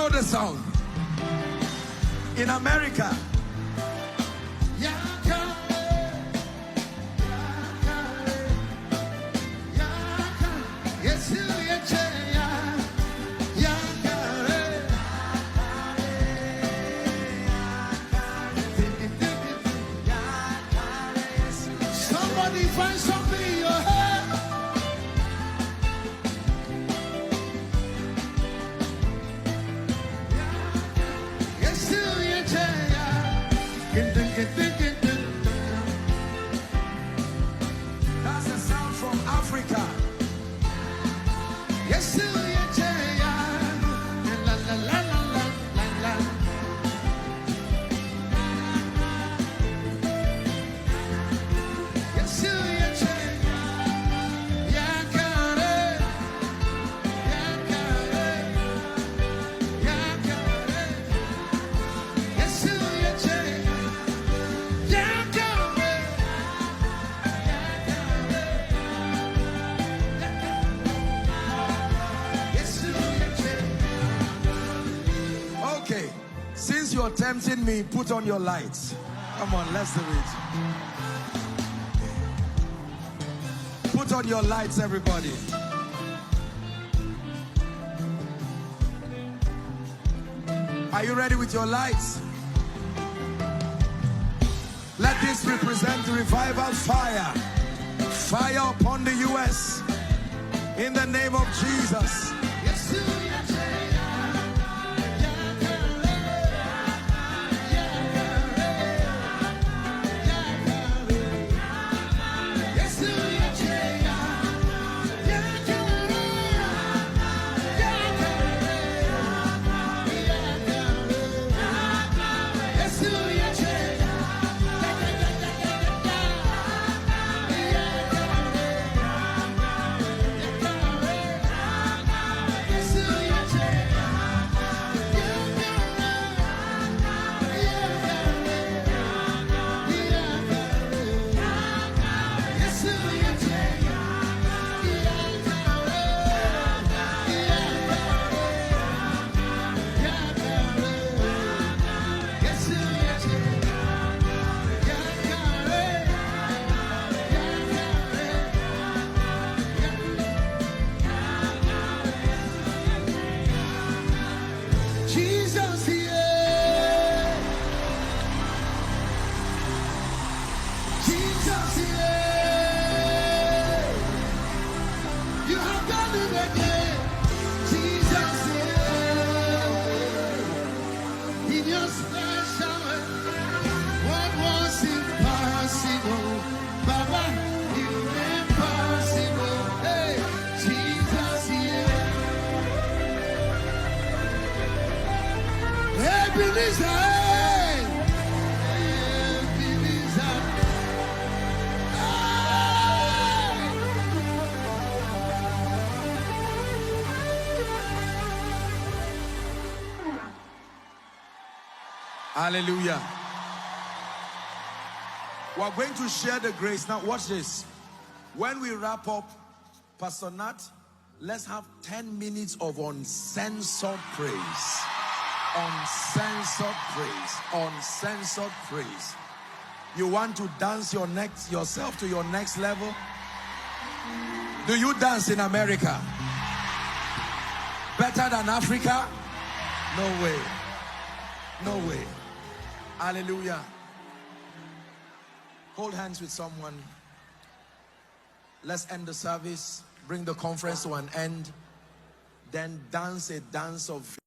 know the song? In America. Somebody find something in your head. That's the sound from Africa. Okay, since you're tempting me, put on your lights. Come on, let's do it. Put on your lights, everybody. Are you ready with your lights? Let this represent revival fire. Fire upon the U.S. in the name of Jesus. Hallelujah. We're going to share the grace. Now watch this. When we wrap up, Pastor Nat, let's have 10 minutes of uncensored praise. Uncensored praise. Uncensored praise. You want to dance yourself to your next level? Do you dance in America? Better than Africa? No way. No way. Hallelujah. Hold hands with someone. Let's end the service. Bring the conference to an end. Then dance a dance of